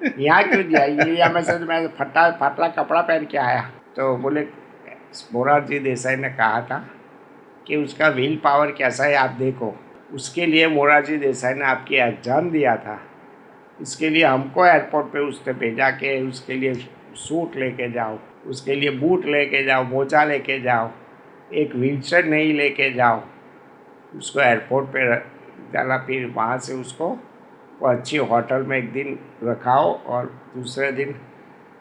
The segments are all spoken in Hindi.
यहाँ क्यों दिया, इंडिया में से तो मैं फटा फाटला कपड़ा पहन के आया। तो बोले मोरारजी देसाई ने कहा था कि उसका व्हील पावर कैसा है आप देखो। उसके लिए मोरारजी देसाई ने आपकी एग्ज़ाम दिया था, इसके लिए हमको एयरपोर्ट पे उसने भेजा कि उसके लिए सूट लेके जाओ, उसके लिए बूट लेके जाओ, मोजा लेके जाओ, एक व्हीलचेयर नहीं लेके जाओ। उसको एयरपोर्ट पे डाला, फिर वहाँ से उसको वो अच्छी होटल में एक दिन रखाओ और दूसरे दिन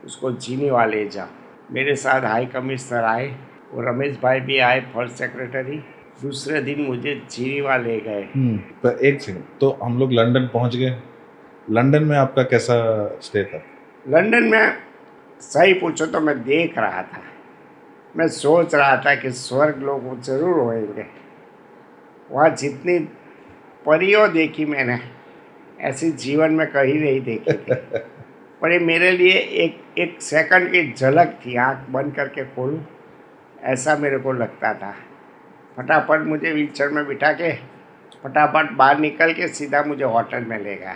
उसको जीनीवा ले जाओ। मेरे साथ हाई कमिश्नर आए और रमेश भाई भी आए, फर्स्ट सेक्रेटरी। दूसरे दिन मुझे जीनीवा ले गए। तो एक सेकंड, तो हम लोग लंदन पहुंच गए। लंदन में आपका कैसा स्टे था? लंदन में सही पूछो तो मैं देख रहा था, मैं सोच रहा था कि स्वर्ग लोग जरूर होंगे। वहाँ जितनी परियों देखी मैंने, ऐसी जीवन में कहीं नहीं देखी थी। पर ये मेरे लिए एक एक सेकंड की झलक थी, आँख बंद करके खोलूं ऐसा मेरे को लगता था। फटाफट मुझे व्हीलचेयर में बिठा के फटाफट बाहर निकल के सीधा मुझे होटल में ले गया।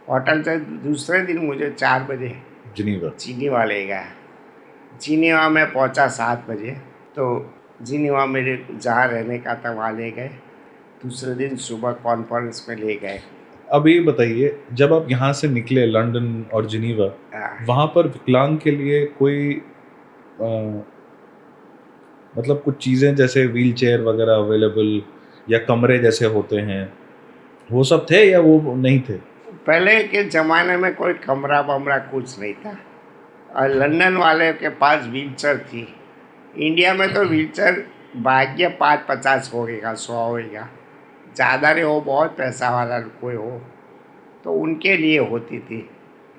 होटल से दूसरे दिन मुझे 4 बजे जिनीवा। जीनीवा ले गया। जीनीवा में पहुंचा 7 बजे। तो जीनीवा मेरे जहाँ रहने का था वहाँ ले गए। दूसरे दिन सुबह कॉन्फ्रेंस में ले गए। अब ये बताइए, जब आप यहाँ से निकले लंदन और जिनीवा, वहाँ पर विकलांग के लिए कोई मतलब कुछ चीज़ें जैसे व्हील चेयर वगैरह अवेलेबल या कमरे जैसे होते हैं, वो सब थे या वो नहीं थे? पहले के ज़माने में कोई कमरा वमरा कुछ नहीं था, और लंदन वाले के पास व्हीलचेयर थी। इंडिया में तो व्हीलचेयर भाग्य 5-50 होएगा, 100 होएगा, ज़्यादा नहीं हो, बहुत पैसा वाला कोई हो तो उनके लिए होती थी।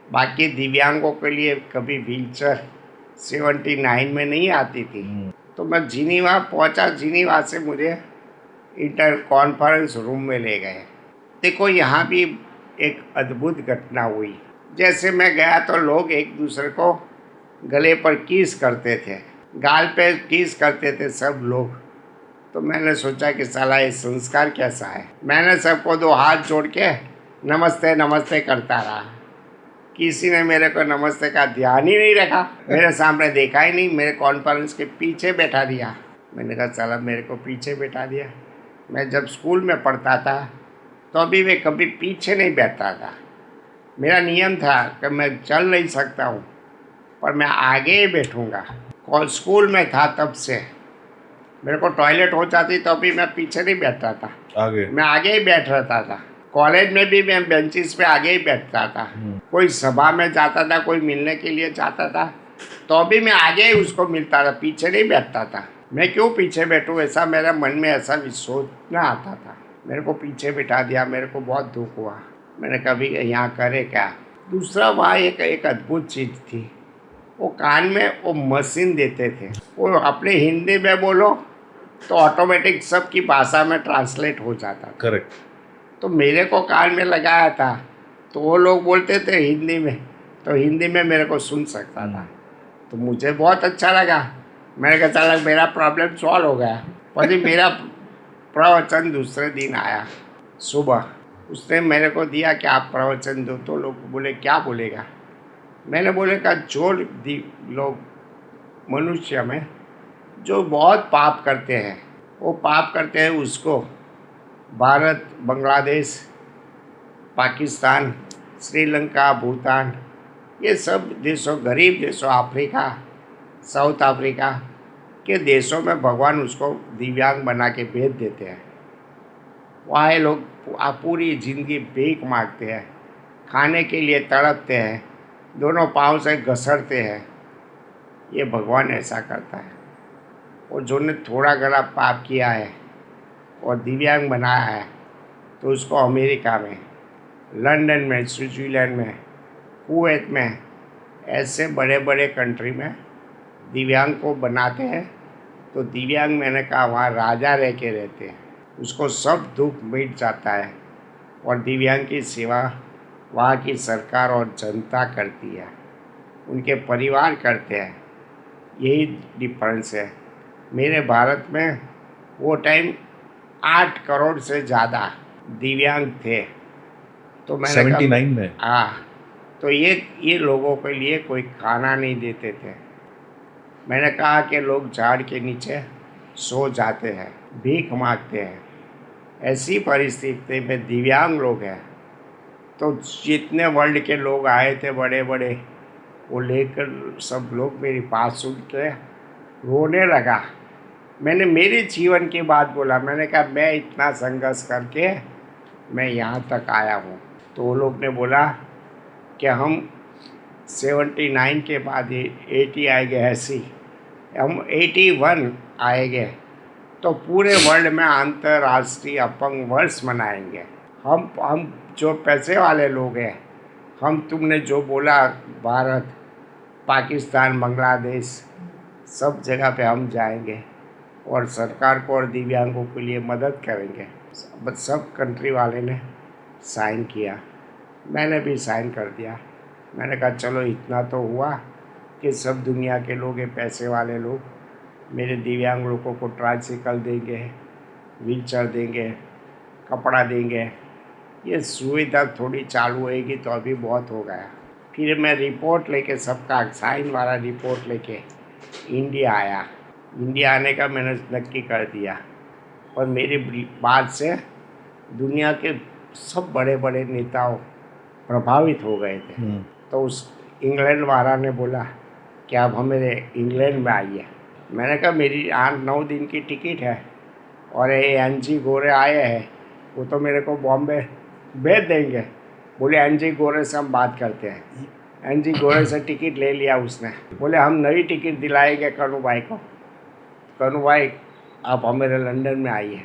बाकी दिव्यांगों के लिए कभी व्हीलचेयर 79 में नहीं आती थी। तो मैं जिनीवा पहुंचा, जिनीवा से मुझे इंटर कॉन्फ्रेंस रूम में ले गए। देखो यहाँ भी एक अद्भुत घटना हुई। जैसे मैं गया तो लोग एक दूसरे को गले पर किस करते थे, गाल पे किस करते थे सब लोग। तो मैंने सोचा कि साला ये संस्कार कैसा है। मैंने सबको 2 हाथ जोड़ के नमस्ते नमस्ते करता रहा। किसी ने मेरे को नमस्ते का ध्यान ही नहीं रखा, मेरे सामने देखा ही नहीं, मेरे कॉन्फ्रेंस के पीछे बैठा दिया। मैंने कहा साला मेरे को पीछे बैठा दिया। मैं जब स्कूल में पढ़ता था तो अभी मैं कभी पीछे नहीं बैठता था। मेरा नियम था कि मैं चल नहीं सकता हूँ पर मैं आगे ही बैठूँगा। स्कूल में था तब से मेरे को टॉयलेट हो जाती तो भी मैं पीछे नहीं बैठता था, आगे मैं आगे ही बैठ रहता था। कॉलेज में भी मैं बेंचेस पे आगे ही बैठता था। कोई सभा में जाता था, कोई मिलने के लिए जाता था तो भी मैं आगे ही उसको मिलता था, पीछे नहीं बैठता था। मैं क्यों पीछे बैठूं, ऐसा मेरे मन में ऐसा सोचना आता था। मेरे को पीछे बिठा दिया, मेरे को बहुत दुख हुआ। मैंने कभी यहाँ करे क्या। दूसरा वहाँ एक अद्भुत चीज़ थी, वो कान में वो मशीन देते थे, वो अपने हिंदी में बोलो तो ऑटोमेटिक सबकी भाषा में ट्रांसलेट हो जाता था। करेक्ट। तो मेरे को कान में लगाया था तो वो लोग बोलते थे हिंदी में, तो हिंदी में मेरे को सुन सकता था। तो मुझे बहुत अच्छा लगा। मैंने कहा चला मेरा प्रॉब्लम सॉल्व हो गया। पर मेरा प्रवचन दूसरे दिन आया सुबह, उसने मेरे को दिया कि आप प्रवचन दो। तो लोग बोले क्या बोलेगा। मैंने बोले का जो लोग मनुष्य में जो बहुत पाप करते हैं, वो पाप करते हैं उसको भारत, बांग्लादेश, पाकिस्तान, श्रीलंका, भूटान, ये सब देशों, गरीब देशों, अफ्रीका, साउथ अफ्रीका के देशों में भगवान उसको दिव्यांग बना के भेज देते हैं। वहाँ ये लोग पूरी ज़िंदगी भीख मांगते हैं, खाने के लिए तड़पते हैं, दोनों पाँव से घसरते हैं। ये भगवान ऐसा करता है। और जो ने थोड़ा घड़ा पाप किया है और दिव्यांग बनाया है तो उसको अमेरिका में, लंदन में, स्विट्ज़रलैंड में, कुवैत में, ऐसे बड़े बड़े कंट्री में दिव्यांग को बनाते हैं। तो दिव्यांग मैंने कहा वहाँ राजा रह के रहते हैं, उसको सब दुख मिट जाता है। और दिव्यांग की सेवा वहाँ की सरकार और जनता करती है, उनके परिवार करते हैं। यही डिफरेंस है। मेरे भारत में वो टाइम 8 करोड़ से ज़्यादा दिव्यांग थे। तो मैंने कहा 79 में? हाँ, तो ये लोगों के लिए कोई खाना नहीं देते थे। मैंने कहा कि लोग झाड़ के नीचे सो जाते हैं, भीख मांगते हैं। ऐसी परिस्थिति में दिव्यांग लोग हैं, तो जितने वर्ल्ड के लोग आए थे बड़े बड़े, वो लेकर सब लोग मेरी बात सुन के रोने लगा। मैंने मेरे जीवन की बात बोला, मैंने कहा मैं इतना संघर्ष करके मैं यहाँ तक आया हूँ। तो वो लोग ने बोला कि हम 79 के बाद 80 आएंगे, ऐसी हम 81 आएंगे तो पूरे वर्ल्ड में अंतर्राष्ट्रीय अपंग वर्ष मनाएंगे। हम जो पैसे वाले लोग हैं, हम तुमने जो बोला भारत, पाकिस्तान, बांग्लादेश, सब जगह पे हम जाएंगे और सरकार को और दिव्यांगों के लिए मदद करेंगे। सब कंट्री वाले ने साइन किया, मैंने भी साइन कर दिया। मैंने कहा चलो इतना तो हुआ कि सब दुनिया के लोग हैं, पैसे वाले लोग मेरे दिव्यांग लोगों को ट्राइसिकल देंगे, व्हीलचेयर देंगे, कपड़ा देंगे। ये सुविधा थोड़ी चालू होएगी तो अभी बहुत हो गया। फिर मैं रिपोर्ट लेके, सबका साइन वाला रिपोर्ट लेके इंडिया आया। इंडिया आने का मैंने नक्की कर दिया और मेरी बात से दुनिया के सब बड़े बड़े नेताओं प्रभावित हो गए थे। तो उस इंग्लैंड वाला ने बोला कि आप हमारे इंग्लैंड में आइए। मैंने कहा मेरी 8-9 दिन की टिकट है और ये एनजी गोरे आए हैं, वो तो मेरे को बॉम्बे भेज देंगे। बोले एनजी गोरे से हम बात करते हैं। एनजी गोरे से टिकट ले लिया उसने। बोले हम नई टिकट दिलाएंगे कनू भाई को। कनू भाई आप हमारे लंदन में आइए,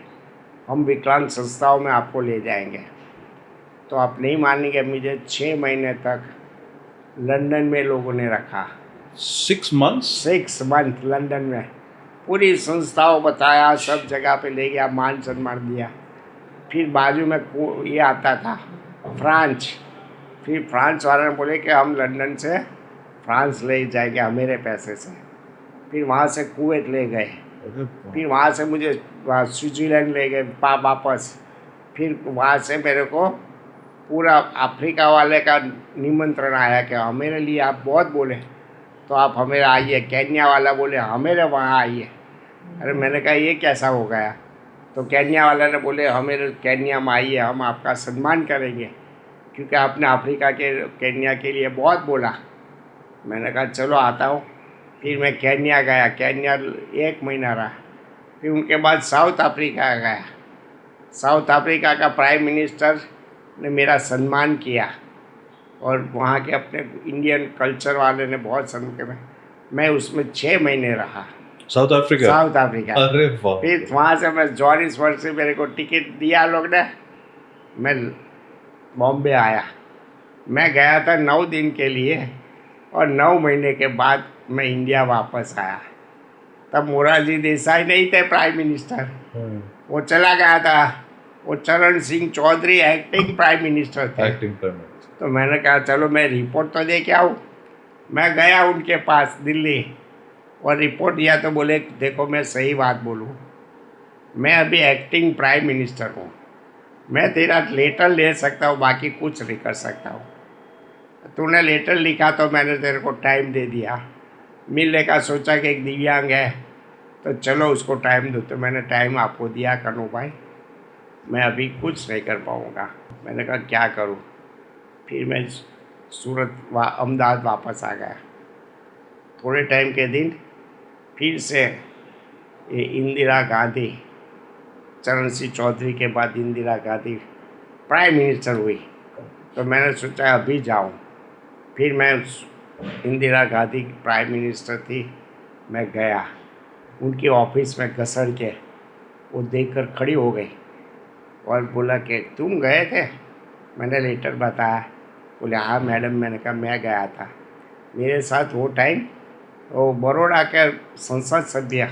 हम विकलांग संस्थाओं में आपको ले जाएंगे। तो आप नहीं मानेंगे, मुझे 6 महीने तक लंदन में लोगों ने रखा। 6 months? 6 मंथ लंदन में पूरी संस्थाओं बताया, सब जगह पे ले गया, मान सम्मान दिया। फिर बाजू में ये आता था फ्रांस। फिर फ्रांस वाले ने बोले कि हम लंदन से फ्रांस ले जाएंगे मेरे पैसे से। फिर वहाँ से कुवैत ले गए, फिर वहाँ से मुझे वहाँ स्विट्ज़रलैंड ले गए वापस। फिर वहाँ से मेरे को पूरा अफ्रीका वाले का निमंत्रण आया कि मेरे लिए आप बहुत बोले तो आप हमें आइए। केन्या वाला बोले हमें वहाँ आइए। अरे मैंने कहा ये कैसा हो गया? तो केन्या वाला ने बोले हमें केन्या में आइए, हम आपका सम्मान करेंगे क्योंकि आपने अफ्रीका के केन्या के लिए बहुत बोला। मैंने कहा चलो आता हूँ। फिर मैं केन्या गया, केन्या 1 महीना रहा। फिर उनके बाद साउथ अफ्रीका गया। साउथ अफ्रीका का प्राइम मिनिस्टर ने मेरा सम्मान किया और वहाँ के अपने इंडियन कल्चर वाले ने बहुत सम्मान किया। मैं उसमें 6 महीने रहा। South Africa? South Africa. अरे वाह! फिर वहाँ से मैं जोहानिसबर्ग से मेरे को टिकट दिया लोग ने, मैं बॉम्बे आया। मैं गया था 9 दिन के लिए और 9 महीने के बाद मैं इंडिया वापस आया। तब मोरारजी देसाई नहीं थे प्राइम मिनिस्टर, वो चला गया था। वो Charan Singh Chaudhary acting prime minister थे। Acting prime minister. तो मैंने कहा चलो मैं रिपोर्ट तो दे के आऊँ। मैं गया उनके पास दिल्ली और रिपोर्ट दिया तो बोले देखो मैं सही बात बोलूँ, मैं अभी एक्टिंग प्राइम मिनिस्टर हूँ, मैं तेरा लेटर ले सकता हूँ, बाकी कुछ नहीं कर सकता हूँ। तूने लेटर लिखा तो मैंने तेरे को टाइम दे दिया। मिलने का सोचा कि एक दिव्यांग है तो चलो उसको टाइम दो, तो मैंने टाइम आपको दिया कनू भाई, मैं अभी कुछ नहीं कर पाऊँगा। मैंने कहा क्या करूँ? फिर मैं सूरत अहमदाबाद वापस आ गया। थोड़े टाइम के दिन फिर से ये इंदिरा गांधी, चरण सिंह चौधरी के बाद इंदिरा गांधी प्राइम मिनिस्टर हुई। तो मैंने सोचा अभी जाऊँ। फिर मैं इंदिरा गांधी प्राइम मिनिस्टर थी, मैं गया उनके ऑफिस में घसड़ के, वो देखकर खड़ी हो गई और बोला कि तुम गए थे? मैंने लेटर बताया। बोले हाँ मैडम। मैंने कहा मैं गया था। मेरे साथ वो टाइम वो बड़ौदा के संसद सभ्य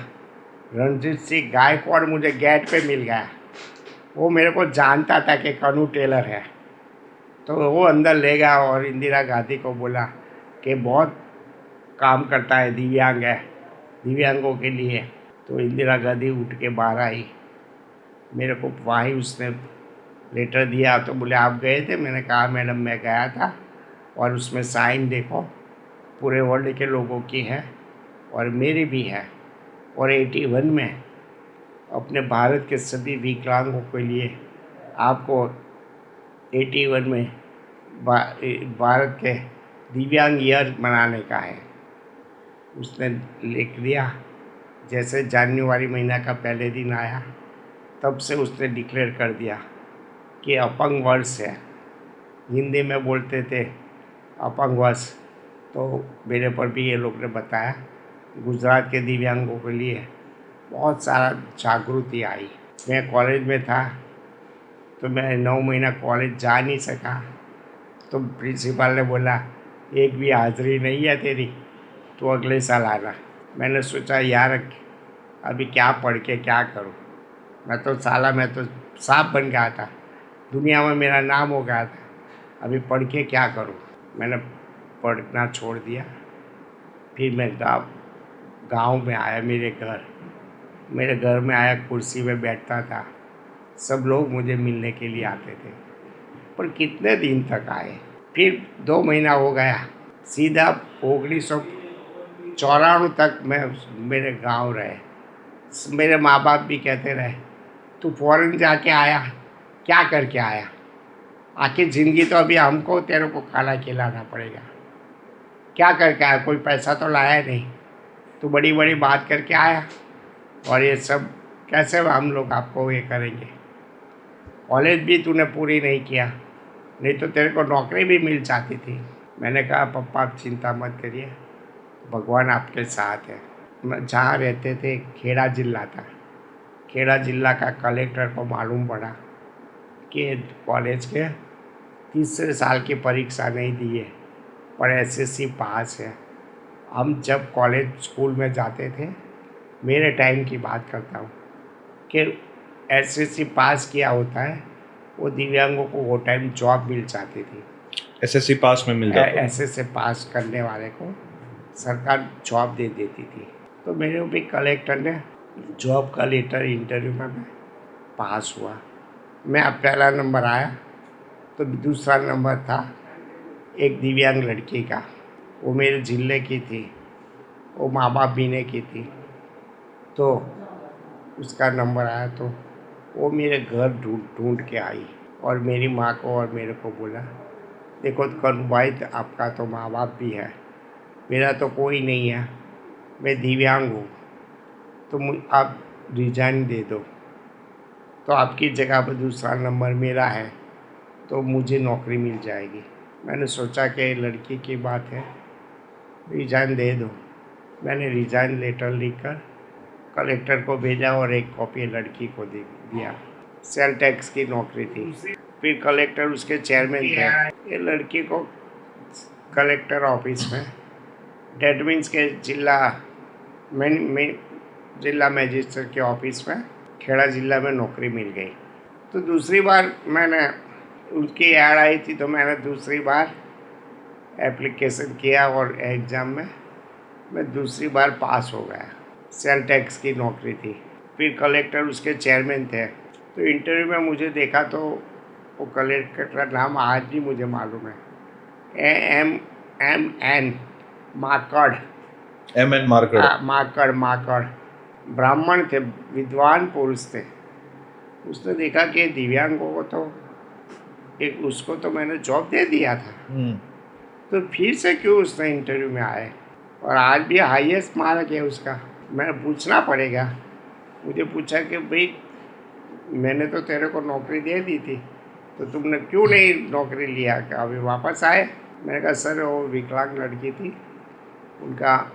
रणजीत सिंह गायकवाड़ मुझे गेट पे मिल गया। वो मेरे को जानता था कि कनू टेलर है, तो वो अंदर ले गया और इंदिरा गांधी को बोला कि बहुत काम करता है, दिव्यांग है, दिव्यांगों के लिए। तो इंदिरा गांधी उठ के बाहर आई, मेरे को वहीं उसने लेटर दिया। तो बोले आप गए थे? मैंने कहा मैडम मैं गया था और उसमें साइन देखो पूरे वर्ल्ड के लोगों की है और मेरी भी है। और 81 में अपने भारत के सभी विकलांगों के लिए आपको 81 में भारत के दिव्यांग ईयर मनाने का है। उसने लिख दिया जैसे जनवरी महीना का पहले दिन आया तब से उसने डिक्लेयर कर दिया कि अपंग वर्ष है। हिंदी में बोलते थे अपंग वर्ष, तो मेरे पर भी ये लोग ने बताया गुजरात के दिव्यांगों के लिए बहुत सारा जागृति आई। मैं कॉलेज में था तो मैं 9 महीना कॉलेज जा नहीं सका, तो प्रिंसिपल ने बोला एक भी हाज़िरी नहीं है तेरी, तो अगले साल आना। मैंने सोचा यार अभी क्या पढ़ के क्या करूं, मैं तो सांप बन गया था, दुनिया में मेरा नाम हो गया था, अभी पढ़ के क्या करूं। मैंने पढ़ना छोड़ दिया। फिर मैं गांव में आया, मेरे घर में आया, कुर्सी में बैठता था, सब लोग मुझे मिलने के लिए आते थे, पर कितने दिन तक आए। फिर 2 महीना हो गया, सीधा 1994 तक मैं मेरे गांव रहे। मेरे माँ बाप भी कहते रहे तू फॉरेन जाके आया, क्या करके आया, आखिर ज़िंदगी तो अभी हमको तेरे को खाना खिलाना पड़ेगा, क्या करके आया, कोई पैसा तो लाया नहीं, तू बड़ी बड़ी बात करके आया और ये सब कैसे हम लोग आपको ये करेंगे। कॉलेज भी तूने पूरी नहीं किया, नहीं तो तेरे को नौकरी भी मिल जाती थी। मैंने कहा पप्पा आप चिंता मत करिए, भगवान आपके साथ है। मैं जहाँ रहते थे खेड़ा जिला था, खेड़ा जिला का कलेक्टर को मालूम पड़ा कि कॉलेज के तीसरे साल की परीक्षा नहीं दी है पर एसएससी पास है। हम जब कॉलेज स्कूल में जाते थे, मेरे टाइम की बात करता हूँ कि एसएससी पास किया होता है वो दिव्यांगों को वो टाइम जॉब मिल जाती थी। एसएससी पास में मिल जाता है। एसएससी पास करने वाले को सरकार जॉब दे देती थी। तो मेरे भी कलेक्टर ने जॉब का लेटर, इंटरव्यू में मैं पास हुआ। मैं पहला नंबर आया, तो दूसरा नंबर था एक दिव्यांग लड़की का, वो मेरे जिले की थी, वो माँ बाप बीने की थी, तो उसका नंबर आया। तो वो मेरे घर ढूंढ के आई और मेरी माँ को और मेरे को बोला देखो कनु भाई आपका तो माँ बाप भी है, मेरा तो कोई नहीं है, मैं दिव्यांग हूँ, तो आप रिजाइन दे दो, तो आपकी जगह पर दूसरा नंबर मेरा है तो मुझे नौकरी मिल जाएगी। मैंने सोचा कि लड़की की बात है, रिजाइन दे दो। मैंने रिजाइन लेटर लिखकर कलेक्टर को भेजा और एक कॉपी लड़की को दिया। सेल टैक्स की नौकरी थी। फिर कलेक्टर उसके चेयरमैन थे। ये लड़की को कलेक्टर ऑफिस में, डेट मीन्स के जिला मजिस्ट्रेट के ऑफिस में खेड़ा जिला में नौकरी मिल गई। तो दूसरी बार मैंने उसकी ऐड आई थी तो मैंने दूसरी बार एप्लीकेशन किया और एग्ज़ाम में मैं दूसरी बार पास हो गया। सेल टैक्स की नौकरी थी। फिर कलेक्टर उसके चेयरमैन थे, तो इंटरव्यू में मुझे देखा तो वो कलेक्टर का नाम आज भी मुझे मालूम है, एम एन माकड़। एम.एन. मार्कड़। माकड़ ब्राह्मण थे, विद्वान पुरुष थे। उसने देखा कि दिव्यांगों को तो उसको तो मैंने जॉब दे दिया था, तो फिर से क्यों उसने इंटरव्यू में आए, और आज भी हाईएस्ट मार्क है उसका। मैं पूछना पड़ेगा। मुझे पूछा कि भाई मैंने तो तेरे को नौकरी दे दी थी, तो तुमने क्यों नहीं नौकरी लिया, कि अभी वापस आए। मैंने कहा सर वो विकलांग लड़की थी, उनका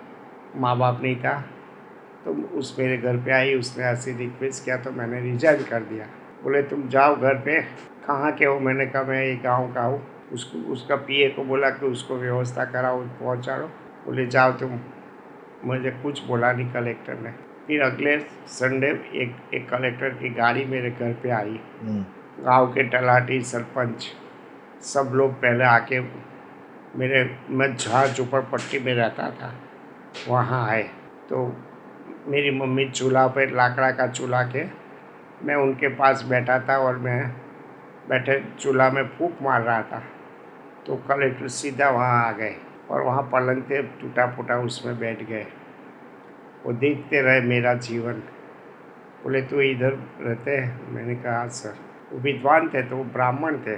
माँ बाप नहीं था, तो उस मेरे घर पे आई, उसने ऐसे रिक्वेस्ट किया तो मैंने रिजाइन कर दिया। बोले तुम जाओ घर पे। कहाँ के हो? मैंने कहा मैं ये गाँव का हूँ। उसका पीए को बोला कि उसको व्यवस्था कराओ, पहुँचा दो। बोले जाओ तुम। मुझे कुछ बोला नहीं कलेक्टर ने। फिर अगले संडे एक कलेक्टर की गाड़ी मेरे घर पे आई। गांव के तलाटी, सरपंच, सब लोग पहले आके मैं जहाँ झोपड़पट्टी में रहता था वहाँ आए। तो मेरी मम्मी चूल्हा पे, लाकड़ा का चूल्हा के, मैं उनके पास बैठा था और मैं बैठे चूल्हा में फूंक मार रहा था। तो कलेक्टर सीधा वहाँ आ गए और वहाँ पलंग थे टूटा फूटा, उसमें बैठ गए। वो देखते रहे मेरा जीवन। बोले तो इधर रहते हैं? मैंने कहा हाँ सर। वो विद्वान थे, तो वो ब्राह्मण थे।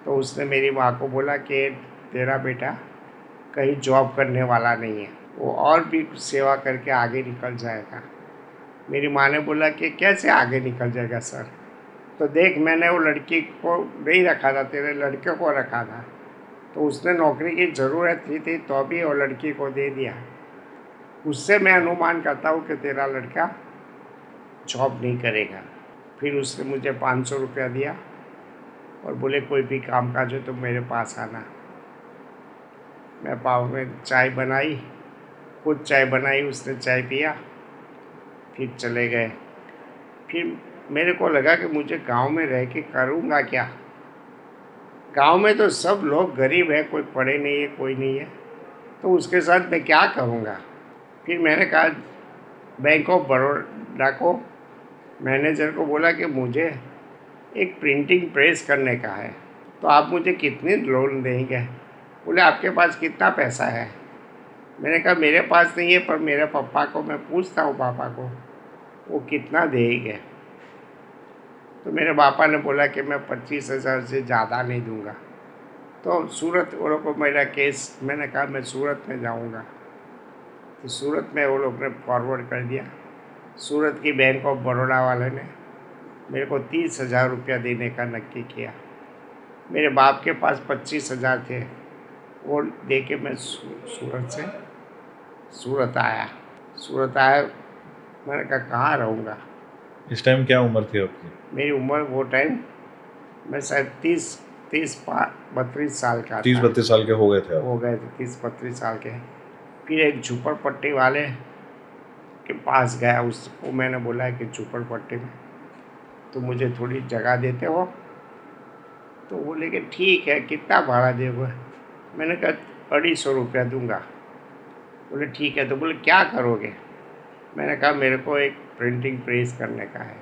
तो उसने मेरी माँ को बोला कि तेरा बेटा कहीं जॉब करने वाला नहीं है, वो और भी सेवा करके आगे निकल जाएगा। मेरी माँ ने बोला कि कैसे आगे निकल जाएगा सर? तो देख, मैंने वो लड़की को नहीं रखा था, तेरे लड़के को रखा था। तो उसने नौकरी की ज़रूरत थी तो भी वो लड़की को दे दिया। उससे मैं अनुमान करता हूँ कि तेरा लड़का जॉब नहीं करेगा। फिर उसने मुझे 500 रुपया दिया और बोले कोई भी काम काज हो तो मेरे पास आना। मैं पाव में चाय बनाई, खुद चाय बनाई, उसने चाय पिया, फिर चले गए। फिर मेरे को लगा कि मुझे गांव में रह के करूँगा क्या? गांव में तो सब लोग गरीब है, कोई पढ़े नहीं है, कोई नहीं है, तो उसके साथ मैं क्या करूँगा? फिर मैंने कहा बैंक ऑफ बड़ौदा को, मैनेजर को बोला कि मुझे एक प्रिंटिंग प्रेस करने का है, तो आप मुझे कितनी लोन देंगे? बोले आपके पास कितना पैसा है? मैंने कहा मेरे पास नहीं है, पर मेरे पापा को मैं पूछता हूँ, पापा को वो कितना देंगे। तो मेरे पापा ने बोला कि मैं 25,000 से ज़्यादा नहीं दूंगा। तो सूरत वो लोग को मेरा केस, मैंने कहा मैं सूरत में जाऊंगा। तो सूरत में वो लोग ने फॉरवर्ड कर दिया। सूरत की बैंक ऑफ बड़ौदा वाले ने मेरे को 30,000 रुपया देने का नक्की किया। मेरे बाप के पास 25,000 थे, वो दे के मैं सूरत से सूरत आया। मैंने कहा कहाँ रहूँगा? इस टाइम क्या उम्र थी आपकी? मेरी उम्र वो टाइम मैं शायद 32 साल का 30-32 साल के हो गए थे आप? हो गए थे 30-32 साल के। फिर एक झुपड़पट्टी वाले के पास गया, उसको मैंने बोला कि झुपड़पट्टी में तो मुझे थोड़ी जगह देते हो? तो बोले कि ठीक है, कितना भाड़ा दोगे? मैंने कहा 250 रुपया दूंगा। बोले ठीक है। तो बोले क्या करोगे? मैंने कहा मेरे को एक प्रिंटिंग प्रेस करने का है।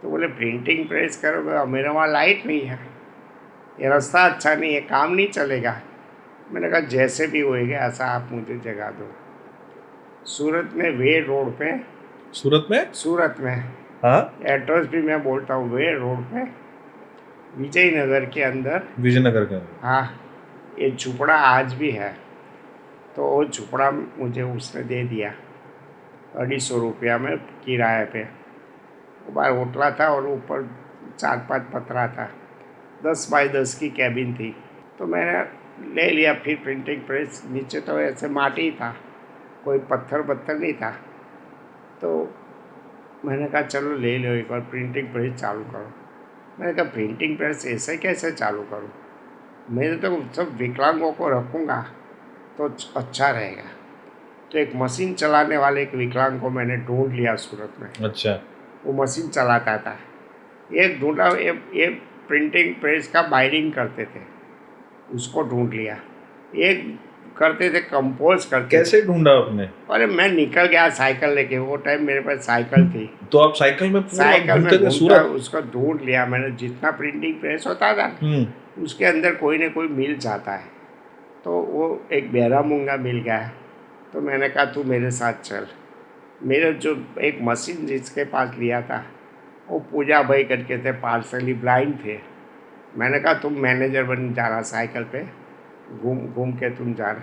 तो बोले प्रिंटिंग प्रेस करोगे? मेरे वहाँ लाइट नहीं है, ये रास्ता अच्छा नहीं है, काम नहीं चलेगा। मैंने कहा जैसे भी होएगा ऐसा आप मुझे जगह दो। सूरत में वे रोड पे, सूरत में हाँ, एड्रेस भी मैं बोलता हूँ, वे रोड पे विजयनगर के अंदर, विजयनगर के अंदर। हाँ, ये झुपड़ा आज भी है। तो वो झुपड़ा मुझे उसने दे दिया 250 रुपया में किराए पे। वो बाहर होटला था और ऊपर 4-5 पतरा था, 10 बाई 10 की कैबिन थी। तो मैंने ले लिया। फिर प्रिंटिंग प्रेस, नीचे तो ऐसे माटी ही था, कोई पत्थर नहीं था। तो मैंने कहा चलो ले लो एक बार, प्रिंटिंग प्रेस चालू करो। मैंने कहा प्रिंटिंग प्रेस ऐसे कैसे चालू करूँ? मैं तो सब विकलांगों को रखूँगा तो अच्छा रहेगा। तो एक मशीन चलाने वाले एक विकलांग को मैंने ढूंढ लिया सूरत में। अच्छा। वो मशीन चलाता था। एक ढूंढा, ये प्रिंटिंग प्रेस का बायरिंग करते थे, उसको ढूंढ लिया। एक करते थे कंपोज करते कैसे ढूंढा आपने? अरे मैं निकल गया साइकिल लेके, वो टाइम मेरे पास साइकिल थी। तो आप साइकिल में साइकिल में घूमते थे घूमता सूरत? उसको ढूंढ लिया मैंने। जितना प्रिंटिंग प्रेस होता था उसके अंदर कोई ना कोई मिल जाता है। तो वो एक बहरा मूंगा मिल गया। तो मैंने कहा तू मेरे साथ चल। मेरे जो एक मशीन जिसके पास लिया था वो पूजा भाई करके थे, पार्सली ब्लाइंड थे। मैंने कहा तुम मैनेजर बन जाना, साइकिल पे घूम घूम के तुम जाना।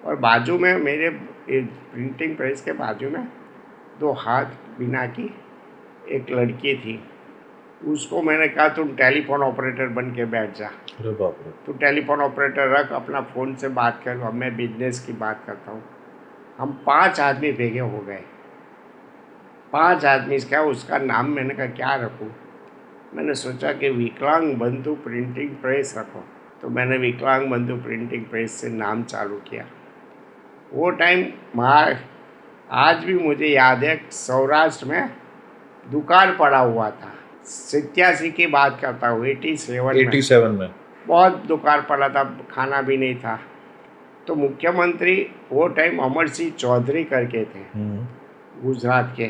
और बाजू में मेरे प्रिंटिंग प्रेस के बाजू में 2 हाथ बिना की एक लड़की थी। उसको मैंने कहा तुम टेलीफोन ऑपरेटर बन के बैठ जा। अरे बाप रे। तू टेलीफोन ऑपरेटर रख, अपना फ़ोन से बात कर, अब मैं बिजनेस की बात करता हूँ। हम 5 आदमी भेगे हो गए। 5 आदमी क्या, उसका नाम मैंने कहा क्या रखूँ? मैंने सोचा कि विकलांग बंधु प्रिंटिंग प्रेस रखो। तो मैंने विकलांग बंधु प्रिंटिंग प्रेस से नाम चालू किया। वो टाइम आज भी मुझे याद है, सौराष्ट्र में दुकान पड़ा हुआ था। 87 की बात करता हूँ, 87 में बहुत दुकान पड़ा था, खाना भी नहीं था। तो मुख्यमंत्री वो टाइम अमर सिंह चौधरी करके थे, गुजरात के।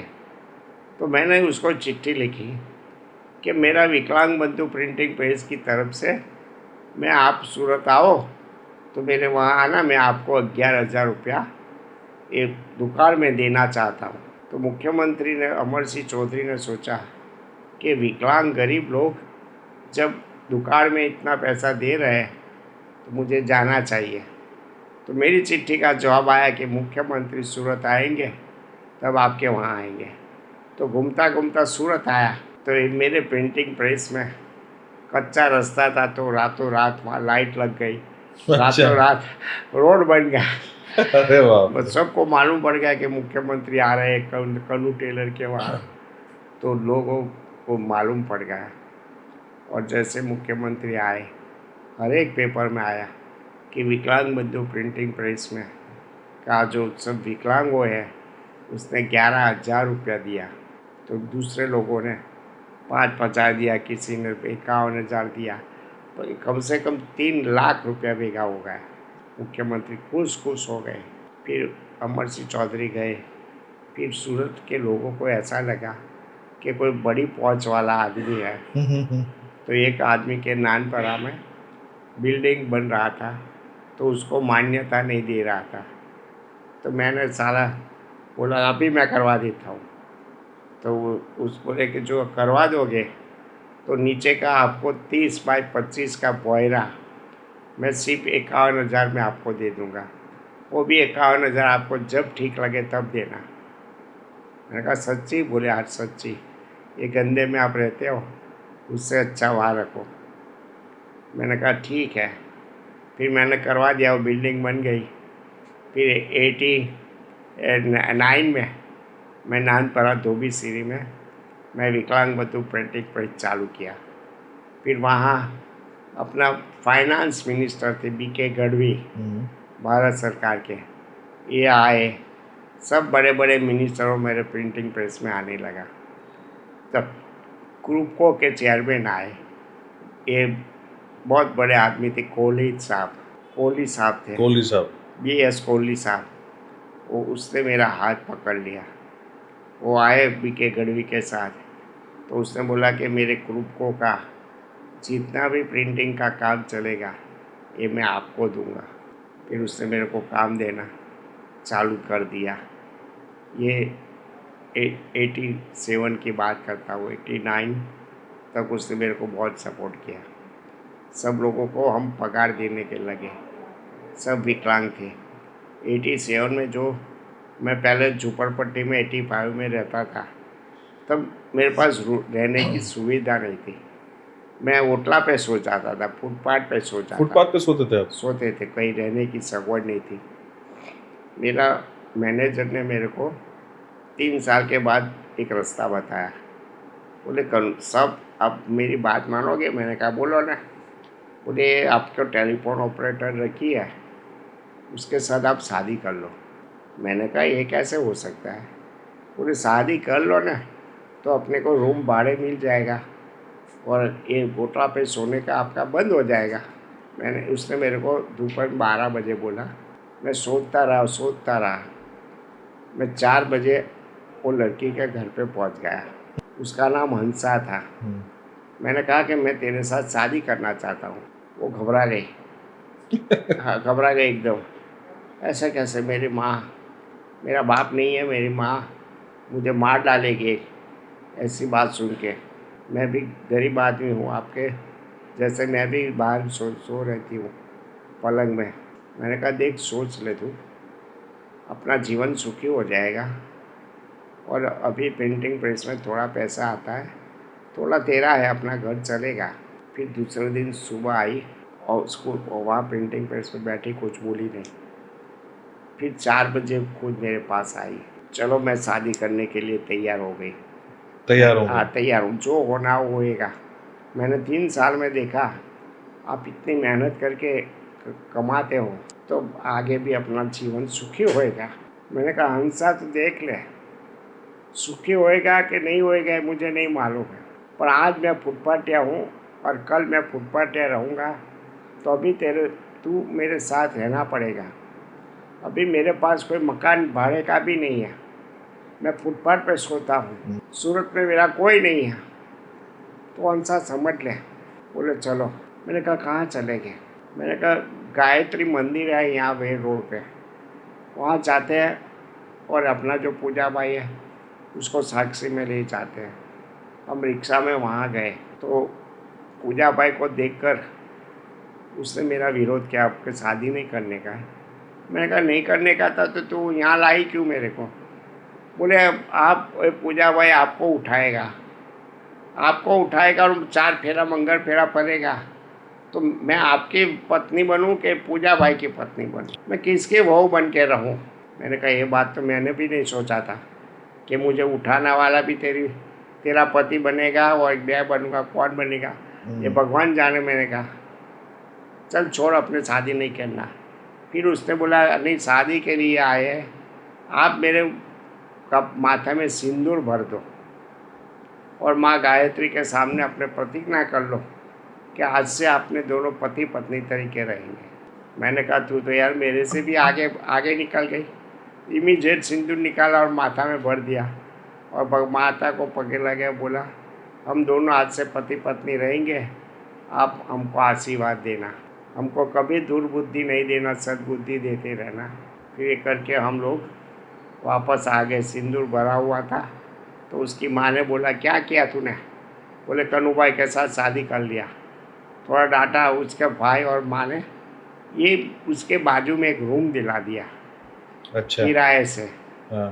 तो मैंने उसको चिट्ठी लिखी कि मेरा विकलांग बंधु प्रिंटिंग प्रेस की तरफ से मैं आप सूरत आओ तो मेरे वहाँ आना, मैं आपको 11,000 रुपया एक दुकान में देना चाहता हूँ। तो मुख्यमंत्री ने, अमर सिंह चौधरी ने सोचा कि विकलांग गरीब लोग जब दुकान में इतना पैसा दे रहे हैं तो मुझे जाना चाहिए। तो मेरी चिट्ठी का जवाब आया कि मुख्यमंत्री सूरत आएंगे तब आपके वहाँ आएंगे। तो घूमता घूमता सूरत आया तो मेरे प्रिंटिंग प्रेस में कच्चा रास्ता था, तो रातों रात वहाँ लाइट लग गई, रातों रात रोड बन गया। अरे बाप रे। बस सबको मालूम पड़ गया कि मुख्यमंत्री आ रहे हैं कन्नू टेलर के वहाँ। तो लोगों को मालूम पड़ गया, और जैसे मुख्यमंत्री आए हर एक पेपर में आया कि विकलांग बंधु प्रिंटिंग प्रेस में का जो सब विकलांगों है उसने 11,000 रुपया दिया। तो दूसरे लोगों ने 5,000 दिया, किसी ने 51,000 दिया, तो कम से कम 3 लाख रुपया भेगा हो गया। मुख्यमंत्री खुश हो गए। फिर अमर सिंह चौधरी गए। फिर सूरत के लोगों को ऐसा लगा कि कोई बड़ी पहुंच वाला आदमी है। तो एक आदमी के नानपरा में बिल्डिंग बन रहा था, तो उसको मान्यता नहीं दे रहा था। तो मैंने सारा बोला अभी मैं करवा देता हूँ। तो उस बोले कि जो करवा दोगे तो नीचे का आपको 30 बाई 25 का बोयरा मैं सिर्फ 51,000 में आपको दे दूँगा। वो भी 51,000 आपको जब ठीक लगे तब देना। मैंने कहा सच्ची? बोले आज सच्ची। ये गंदे में आप रहते हो, उससे अच्छा वहाँ रखो। मैंने कहा ठीक है। फिर मैंने करवा दिया, वो बिल्डिंग बन गई। फिर 89 में मैं नानपरा धोबी सीरी में मैं विकलांग बंधु प्रिंटिंग प्रेस चालू किया। फिर वहाँ अपना फाइनेंस मिनिस्टर थे BK गढ़वी, भारत सरकार के, ये आए। सब बड़े बड़े मिनिस्टरों मेरे प्रिंटिंग प्रेस में आने लगा। तब ग्रुपको के चेयरमैन आए, ये बहुत बड़े आदमी थे, कोहली साहब थे, कोहली साहब, BS कोहली साहब। वो उसने मेरा हाथ पकड़ लिया। वो आए BK गढ़वी के साथ। तो उसने बोला कि मेरे ग्रुपको का जितना भी प्रिंटिंग का काम चलेगा ये मैं आपको दूंगा। फिर उसने मेरे को काम देना चालू कर दिया। ये 87 की बात करता हूँ, 89 तक उसने मेरे को बहुत सपोर्ट किया। सब लोगों को हम पगार देने के लगे, सब विकलांग थे। 87 में जो मैं पहले झुपड़पट्टी में 85 में रहता था, तब मेरे पास रहने की सुविधा नहीं थी। मैं ओटला पे सो जाता था, फुटपाथ पे सो जाता। फुटपाथ पे सोते थे आप? सोते थे, कहीं रहने की सगवड़ नहीं थी। मेरा मैनेजर ने मेरे को 3 साल के बाद एक रास्ता बताया। बोले सब अब मेरी बात मानोगे? मैंने कहा बोलो ना। बोले आपको टेलीफोन ऑपरेटर रखी है, उसके साथ आप शादी कर लो। मैंने कहा ये कैसे हो सकता है? बोले शादी कर लो ना तो अपने को रूम भाड़े मिल जाएगा और ये होटल पे सोने का आपका बंद हो जाएगा। उसने मेरे को दोपहर 12 बजे बोला। मैं सोचता रहा। मैं 4 बजे वो लड़की के घर पे पहुंच गया। उसका नाम हंसा था। मैंने कहा कि मैं तेरे साथ शादी करना चाहता हूँ। वो घबरा गई। हाँ, घबरा गई एकदम। ऐसा कैसे? मेरी माँ, मेरा बाप नहीं है, मेरी माँ मुझे मार डालेगी ऐसी बात सुन के। मैं भी गरीब आदमी हूँ आपके जैसे, मैं भी बाहर सो रहती हूँ पलंग में। मैंने कहा देख सोच ले, तू अपना जीवन सुखी हो जाएगा, और अभी प्रिंटिंग प्रेस में थोड़ा पैसा आता है, थोड़ा तेरा है, अपना घर चलेगा। फिर दूसरे दिन सुबह आई और उसको वहाँ प्रिंटिंग प्रेस में बैठी, कुछ बोली नहीं। फिर 4 बजे खुद मेरे पास आई, चलो मैं शादी करने के लिए तैयार हो गई। हाँ तैयार हूँ, जो होना होएगा। मैंने 3 साल में देखा आप इतनी मेहनत करके कमाते हो तो आगे भी अपना जीवन सुखी होएगा। मैंने कहा हंसा तो देख ले, सुखी होएगा कि नहीं होएगा मुझे नहीं मालूम है, पर आज मैं फुटपाथिया हूँ और कल मैं फुटपाथिया रहूँगा, तो अभी तू मेरे साथ रहना पड़ेगा। अभी मेरे पास कोई मकान भाड़े का भी नहीं है, मैं फुटपाथ पे सोता हूँ, सूरत में मेरा कोई नहीं है, तो हंसा समझ ले। बोले चलो। मैंने कहा कहाँ चले गए? मैंने कहा गायत्री मंदिर है यहाँ वे रोड पे, वहाँ जाते हैं और अपना जो पूजा भाई है उसको साक्षी में ले जाते हैं। हम रिक्शा में वहाँ गए तो पूजा भाई को देखकर उसने मेरा विरोध किया, आपके शादी नहीं करने का है। मैंने कहा नहीं करने का था तो तू यहाँ लाई क्यों मेरे को? बोले आप पूजा भाई आपको उठाएगा और 4 फेरा मंगल फेरा पड़ेगा तो मैं आपकी पत्नी बनूं कि पूजा भाई की पत्नी बनूं? मैं किसकी बहू बन के रहूं? मैंने कहा ये बात तो मैंने भी नहीं सोचा था कि मुझे उठाने वाला भी तेरा पति बनेगा और मैं बनूंगा। कौन बनेगा ये भगवान जाने। मैंने कहा चल छोड़, अपने शादी नहीं करना। फिर उसने बोला नहीं शादी के लिए आए हैं, आप मेरे कब माथे में सिंदूर भर दो और माँ गायत्री के सामने अपने प्रतिज्ञा कर लो कि आज से आपने दोनों पति पत्नी तरीके रहेंगे। मैंने कहा तू तो यार मेरे से भी आगे आगे निकल गई। इमीडिएट सिंदूर निकाला और माथा में भर दिया और माता को पकड़ लगे, बोला हम दोनों आज से पति पत्नी रहेंगे, आप हमको आशीर्वाद देना, हमको कभी दुर्बुद्धि नहीं देना, सद्बुद्धि देते रहना। फिर ये करके हम लोग वापस आ गए। सिंदूर भरा हुआ था तो उसकी माँ ने बोला क्या किया तूने? बोले कन्नू भाई के साथ शादी कर लिया। थोड़ा डांटा। उसके भाई और माँ ने ये उसके बाजू में एक रूम दिला दिया अच्छा। किराए से। हाँ।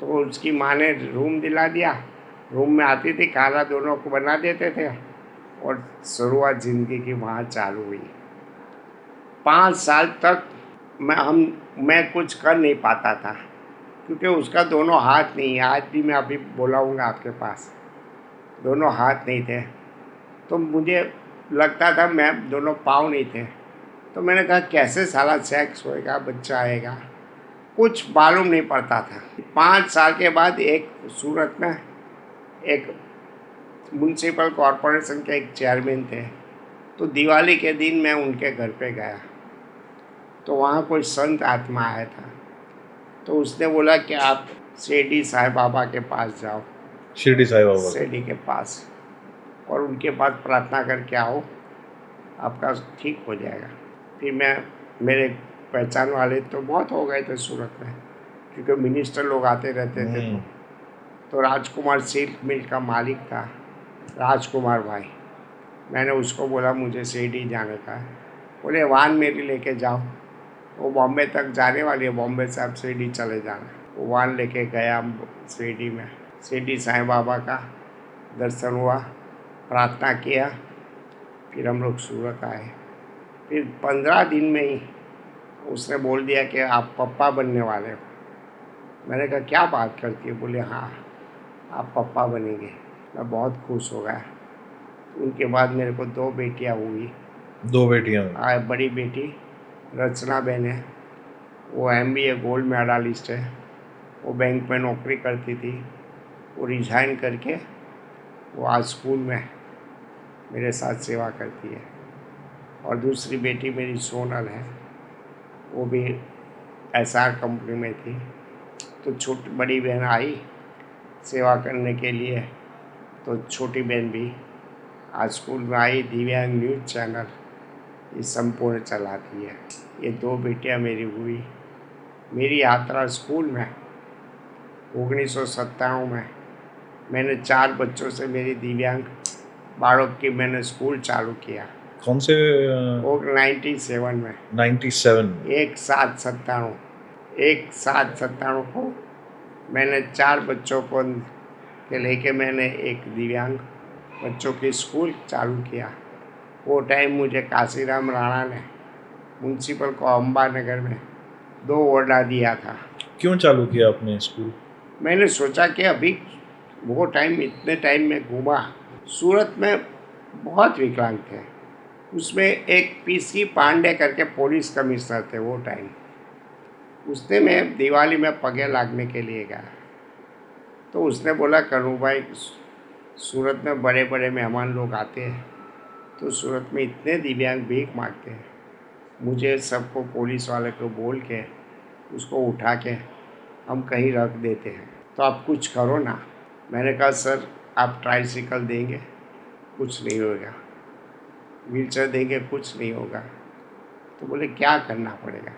तो उसकी माँ ने रूम दिला दिया। रूम में आती थी, खाना दोनों को बना देते थे और शुरुआत ज़िंदगी की वहाँ चालू हुई। 5 साल तक मैं कुछ कर नहीं पाता था क्योंकि उसका दोनों हाथ नहीं है। आज भी मैं अभी बोलाऊँगा आपके पास, दोनों हाथ नहीं थे तो मुझे लगता था मैं दोनों पाँव नहीं थे। तो मैंने कहा कैसे साला सेक्स होएगा, बच्चा आएगा, कुछ मालूम नहीं पड़ता था। 5 साल के बाद एक सूरत में एक म्यूनसिपल कॉरपोरेशन के एक चेयरमैन थे, तो दिवाली के दिन मैं उनके घर पे गया तो वहाँ कोई संत आत्मा आया था। तो उसने बोला कि आप शिरडी साईं बाबा के पास जाओ, शिरडी साईं बाबा शिरडी के पास, और उनके पास प्रार्थना करके आओ, आपका ठीक हो जाएगा। फिर मेरे पहचान वाले तो बहुत हो गए थे सूरत में क्योंकि मिनिस्टर लोग आते रहते थे। तो राजकुमार सिल्क मिल का मालिक था राजकुमार भाई। मैंने उसको बोला मुझे शिरडी जाने का है। बोले वाहन मेरी लेके जाओ, वो बॉम्बे तक जाने वाली है, बॉम्बे से आप शिरडी चले जाना। वो वाहन लेके गया शिरडी में। शिरडी साईं बाबा का दर्शन हुआ, प्रार्थना किया, फिर हम लोग सूरत आए। फिर 15 दिन में ही उसने बोल दिया कि आप पप्पा बनने वाले हो। मैंने कहा क्या बात करती है? बोले हाँ आप पप्पा बनेंगे। मैं बहुत खुश हो गया। उनके बाद मेरे को 2 बेटियां हुई। 2 बेटियां? बड़ी बेटी रचना बहन है, वो MBA गोल्ड मेडलिस्ट है, वो बैंक में नौकरी करती थी, वो रिज़ाइन करके वो आज स्कूल में मेरे साथ सेवा करती है। और दूसरी बेटी मेरी सोनल है, वो भी SR कंपनी में थी। तो बड़ी बहन आई सेवा करने के लिए, तो छोटी बहन भी आज स्कूल में आई। दिव्यांग न्यूज़ चैनल ये संपूर्ण चलाती है। ये 2 बेटियां मेरी हुई। मेरी यात्रा स्कूल में 1997 में मैंने 4 बच्चों से मेरी दिव्यांग बालक की मैंने स्कूल चालू किया। कौन से? वो 97 में। 97? 1797 को मैंने 4 बच्चों को के लेके मैंने एक दिव्यांग बच्चों की स्कूल चालू किया। वो टाइम मुझे काशीराम राणा ने म्यूनसिपल को अम्बानगर में 2 ओरडा दिया था। क्यों चालू किया आपने स्कूल? मैंने सोचा कि अभी वो टाइम, इतने टाइम में घूमा, सूरत में बहुत विकलांग थे। उसमें एक PC पांडे करके पुलिस कमिश्नर थे वो टाइम। उसने मैं दिवाली में पगे लागने के लिए गया तो उसने बोला कन्नू भाई सूरत में बड़े बड़े मेहमान लोग आते हैं तो सूरत में इतने दिव्यांग भीख मांगते हैं, मुझे सबको पुलिस वाले को बोल के उसको उठा के हम कहीं रख देते हैं, तो आप कुछ करो ना। मैंने कहा सर आप ट्राइसिकल देंगे, कुछ नहीं होगा। व्हीलचेयर देंगे कुछ नहीं होगा। तो बोले क्या करना पड़ेगा?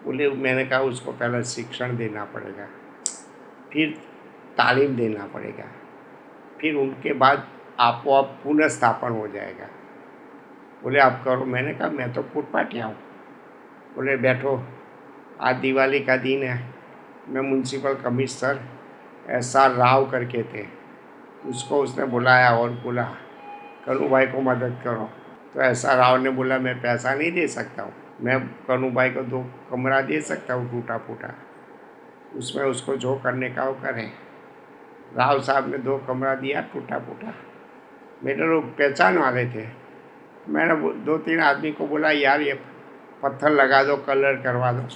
बोले मैंने कहा उसको पहले शिक्षण देना पड़ेगा, फिर तालीम देना पड़ेगा, फिर उनके बाद आपो आप पुनः स्थापन हो जाएगा। बोले आप करो। मैंने कहा मैं तो फुटपाटिया हूँ। बोले बैठो, आज दिवाली का दिन है। मैं म्यूनसिपल कमिश्नर SR राव करके थे, उसको उसने बुलाया और बोला कनू भाई को मदद करो। तो SR राव ने बोला मैं पैसा नहीं दे सकता हूँ, मैं कनू भाई को 2 कमरा दे सकता हूँ टूटा फूटा, उसमें उसको जो करने का वो करें। राव साहब ने 2 कमरा दिया टूटा फूटा। मेरे लोग पहचान वाले थे। मैंने 2-3 आदमी को बोला यार ये पत्थर लगा दो, कलर करवा दो।